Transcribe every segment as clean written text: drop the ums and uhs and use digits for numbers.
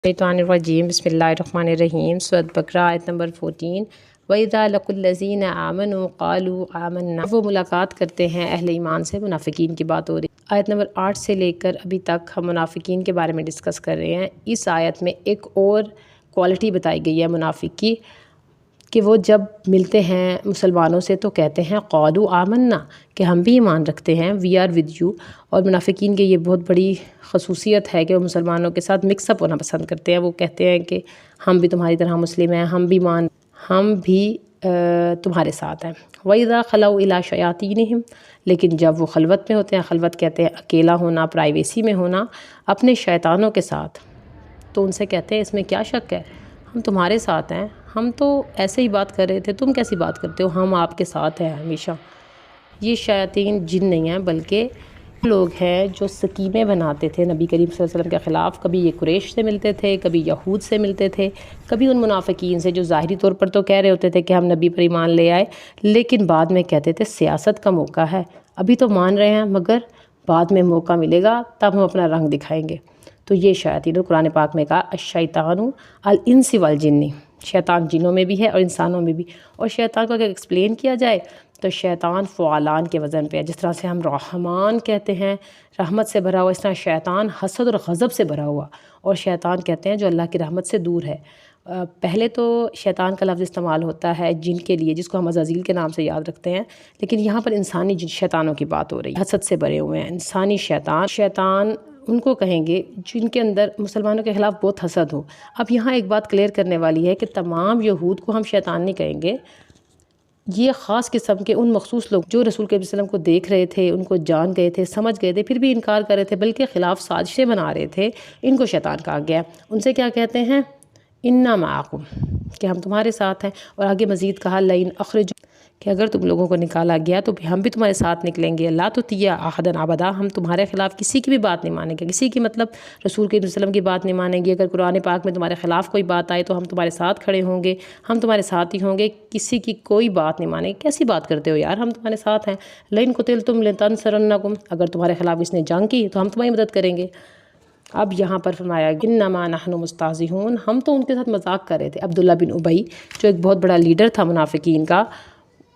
शैतानिर्रजीम बिस्मिल्लाहिर्रहमानिर्रहीम सूरह बकरा आयत नंबर 14। वइज़ा लक़ुल्लज़ीना आमनू क़ालू आमन्ना, वो मुलाकात करते हैं अहले ईमान से। मुनाफिकीन की बात हो रही है। आयत नंबर 8 से लेकर अभी तक हम मुनाफिकीन के बारे में डिस्कस कर रहे हैं। इस आयत में एक और क्वालिटी बताई गई है मुनाफिक की कि वो जब मिलते हैं मुसलमानों से तो कहते हैं क़ालू आमन्ना, कि हम भी ईमान रखते हैं, वी आर विद यू। और मुनाफिकीन की ये बहुत बड़ी खसूसियत है कि वो मुसलमानों के साथ मिक्सअप होना पसंद करते हैं। वो कहते हैं कि हम भी तुम्हारी तरह मुस्लिम हैं, हम भी तुम्हारे साथ हैं। वइज़ा खलऊ इला शयातीनिहिम, लेकिन जब वो खलवत में होते हैं, खलवत कहते हैं अकेला होना, प्राइवेसी में होना अपने शैतानों के साथ, तो उनसे कहते हैं इसमें क्या शक है, हम तुम्हारे साथ हैं, हम तो ऐसे ही बात कर रहे थे, तुम कैसी बात करते हो, हम आपके साथ हैं हमेशा। ये शयातीन जिन नहीं हैं बल्कि लोग हैं जो स्कीमें बनाते थे नबी करीम सल्लल्लाहु अलैहि वसल्लम के ख़िलाफ़। कभी ये कुरैश से मिलते थे, कभी यहूद से मिलते थे, कभी उन मुनाफिकीन से जो ज़ाहिरी तौर पर तो कह रहे होते थे कि हम नबी पर ईमान ले आए, लेकिन बाद में कहते थे सियासत का मौका है, अभी तो मान रहे हैं मगर बाद में मौका मिलेगा तब हम अपना रंग दिखाएंगे। तो ये शयातीन, कुरान पाक में कहा अश-शैतानु अल-इंसी वल जिन्नी, शैतान जिनों में भी है और इंसानों में भी। और शैतान को अगर एक्सप्लेन किया जाए तो शैतान फ़ुआलान के वज़न पे है। जिस तरह से हम रहमान कहते हैं रहमत से भरा हुआ, इस तरह शैतान हसद और गज़ब से भरा हुआ। और शैतान कहते हैं जो अल्लाह की रहमत से दूर है। पहले तो शैतान का लफ्ज़ इस्तेमाल होता है जिन के लिए, जिसको हम अज़ाज़ील के नाम से याद रखते हैं, लेकिन यहाँ पर इंसानी जिन शैतानों की बात हो रही है, हसद से भरे हुए हैं इंसानी शैतान उनको कहेंगे जिनके अंदर मुसलमानों के ख़िलाफ़ बहुत हसद हो। अब यहाँ एक बात क्लियर करने वाली है कि तमाम यहूद को हम शैतान नहीं कहेंगे। ये ख़ास किस्म के उन मखसूस लोग जो रसूल के वसल्लम को देख रहे थे, उनको जान गए थे, समझ गए थे, फिर भी इनकार कर रहे थे, बल्कि ख़िलाफ़ साजिशें बना रहे थे, इनको शैतान कहा गया। उनसे क्या कहते हैं, इन्ना माअकुम, कि हम तुम्हारे साथ हैं। और आगे मज़ीद कहा लइन अखरिज, कि अगर तुम लोगों को निकाला गया तो हम भी तुम्हारे साथ निकलेंगे। ला तुतिया अहदन अबदा, हम तुम्हारे ख़िलाफ़ किसी की भी बात नहीं मानेंगे, किसी की मतलब रसूल के वसल्लम की बात नहीं मानेंगे। अगर कुरान पाक में तुम्हारे ख़िलाफ़ कोई बात आए तो हम तुम्हारे साथ खड़े होंगे, हम तुम्हारे साथ ही होंगे, किसी की कोई बात नहीं मानेंगे। कैसी बात करते हो यार, हम तुम्हारे साथ हैं। लइन कुतिलतुम लतंसरन्नकुम, अगर तुम्हारे ख़िलाफ़ इसने जंग की तो हम तुम्हारी मदद करेंगे। अब यहाँ पर फरमाया इन्नमा नहनु मुस्ताज़िहून, हम तो उनके साथ मजाक कर रहे थे। अब्दुल्ला बिन उबई जो एक बहुत बड़ा लीडर था मुनाफिकीन का,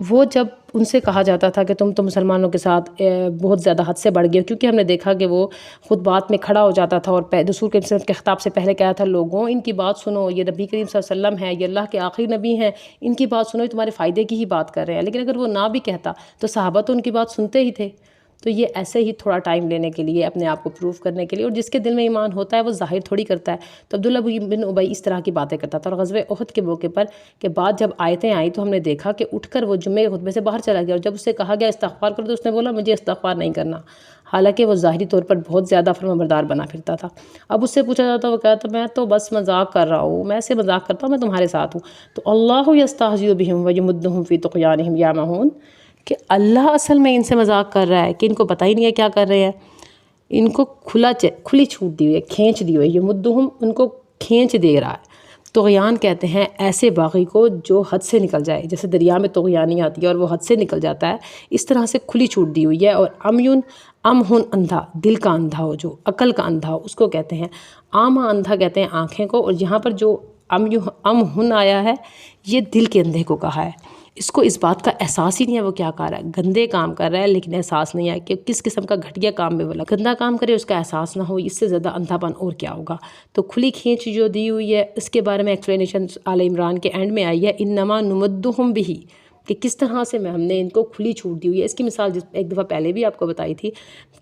वो जब उनसे कहा जाता था कि तुम तो मुसलमानों के साथ बहुत ज़्यादा हद से बढ़ गए, क्योंकि हमने देखा कि वो खुद बात में खड़ा हो जाता था और रसूल के वसल्लम के ख़िताब से पहले कहा था लोगों इनकी बात सुनो, ये नबी करीम सल्लल्लाहु अलैहि वसल्लम है, ये अल्लाह के आखिरी नबी हैं, इनकी बात सुनो, ये तुम्हारे फ़ायदे की ही बात कर रहे हैं। लेकिन अगर वो ना भी कहता तो सहाबा तो उनकी बात सुनते ही थे। तो ये ऐसे ही थोड़ा टाइम लेने के लिए, अपने आप को प्रूव करने के लिए, और जिसके दिल में ईमान होता है वो ज़ाहिर थोड़ी करता है। तो अब्दुल्ला बिन उबई इस तरह की बातें करता था। और ग़ज़वे उहद के मौके पर के बाद जब आयतें आई तो हमने देखा कि उठकर वो जुम्मे के खुतबे से बाहर चला गया, और जब उससे कहा गया इस्तिग़फ़ार करो तो उसने बोला मुझे इस्तिग़फ़ार नहीं करना, हालांकि वो ज़ाहिरी तौर पर बहुत ज़्यादा फरमाबरदार बना फिरता था। अब उससे पूछा जाता, वो कहता मैं तो बस मजाक कर रहा हूँ, मैं ऐसे मजाक करता हूँ, मैं तुम्हारे साथ हूँ। तो अल्लाहु यस्तहज़िउ बिहिम व यमुद्दुहुम फ़ी तुग़यानिहिम यामहून, कि अल्लाह असल में इनसे मजाक कर रहा है कि इनको पता ही नहीं है क्या कर रहे हैं, इनको खुली छूट दी हुई है, खींच दी हुई है। यमुद्दुहुम, उनको खींच दे रहा है। तुग़यान कहते हैं ऐसे बागी को जो हद से निकल जाए, जैसे दरिया में तुग़यानी आती है और वो हद से निकल जाता है, इस तरह से खुली छूट दी हुई है। और अमहुन, अंधा, दिल का अंधा हो, जो अकल का अंधा हो, उसको कहते हैं आमा, अंधा कहते हैं आँखें को। और यहाँ पर जो अमहुन आया है ये दिल के अंधे को कहा है। इसको इस बात का एहसास ही नहीं है वो क्या कर रहा है, गंदे काम कर रहा है, लेकिन एहसास नहीं है कि किस किस्म का घटिया काम में वो गंदा काम करे, उसका एहसास ना हो, इससे ज़्यादा अंधापन और क्या होगा। तो खुली खींच जो दी हुई है इसके बारे में एक्सप्लेनेशन आले इमरान के एंड में आई है, इन्नमा नुमद्दुहुम बिही, कि किस तरह से हमने इनको खुली छूट दी हुई है। इसकी मिसाल एक दफ़ा पहले भी आपको बताई थी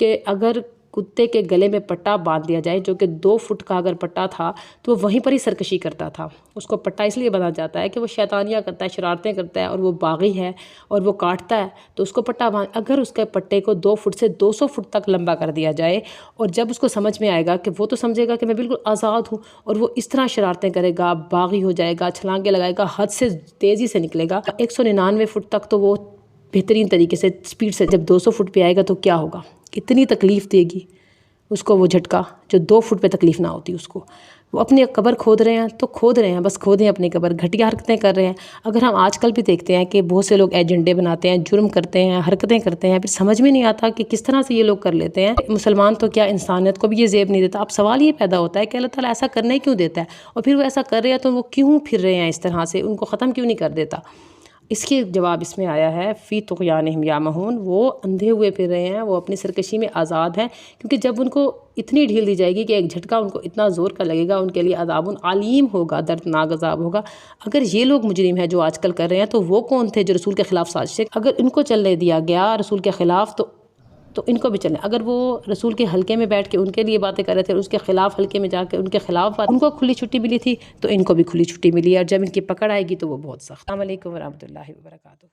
कि अगर कुत्ते के गले में पट्टा बांध दिया जाए, जो कि 2 फुट का अगर पट्टा था तो वो वहीं पर ही सरकशी करता था। उसको पट्टा इसलिए बांधा जाता है कि वो शैतानियाँ करता है, शरारतें करता है, और वो बागी है और वो काटता है, तो उसको पट्टा बांध। अगर उसके पट्टे को 2 फुट से 200 फुट तक लंबा कर दिया जाए, और जब उसको समझ में आएगा कि वो तो समझेगा कि मैं बिल्कुल आज़ाद हूँ, और वो इस तरह शरारतें करेगा, बागी हो जाएगा, छलांगे लगाएगा, हद से तेज़ी से निकलेगा 199 फुट तक, तो वो बेहतरीन तरीके से स्पीड से जब 200 फुट पे आएगा तो क्या होगा, कितनी तकलीफ़ देगी उसको वो झटका, जो 2 फुट पे तकलीफ़ ना होती उसको। وہ اپنی قبر کھود رہے ہیں تو کھود رہے ہیں، بس کھودیں اپنی قبر، گھٹیا حرکتیں کر رہے ہیں۔ اگر ہم آج کل بھی دیکھتے ہیں کہ بہت سے لوگ ایجنڈے بناتے ہیں، جرم کرتے ہیں، حرکتیں کرتے ہیں، پھر سمجھ میں نہیں آتا کہ کس طرح سے یہ لوگ کر لیتے ہیں۔ مسلمان تو کیا انسانیت کو بھی یہ زیب نہیں دیتا۔ اب سوال یہ پیدا ہوتا ہے کہ اللہ تعالیٰ ایسا کرنے کیوں دیتا ہے، اور پھر وہ ایسا کر رہے ہیں تو وہ کیوں پھر رہے ہیں اس طرح سے، ان کو ختم کیوں نہیں کر دیتا؟ اس کی جواب اس میں آیا ہے فی طغیانہم یعمہون، وہ اندھے ہوئے پھر رہے ہیں، وہ اپنی سرکشی میں آزاد ہیں، کیونکہ جب ان کو اتنی ڈھیل دی جائے گی کہ ایک جھٹکا ان کو اتنا زور کا لگے گا، ان کے لیے عذاب علیم ہوگا، دردناک عذاب ہوگا۔ اگر یہ لوگ مجرم ہیں جو آج کل کر رہے ہیں تو وہ کون تھے جو رسول کے خلاف سازشیں؟ اگر ان کو چلنے دیا گیا رسول کے خلاف تو ان کو بھی چلنے، اگر وہ رسول کے حلقے میں بیٹھ کے ان کے لیے باتیں کر رہے تھے، اس کے خلاف حلقے میں جا کے ان کے خلاف ان کو کھلی چھٹی ملی تھی، تو ان کو بھی کھلی چھٹی ملی ہے، اور جب ان کی پکڑ آئے گی تو وہ بہت سخت۔ السلام علیکم ورحمۃ اللہ وبرکاتہ۔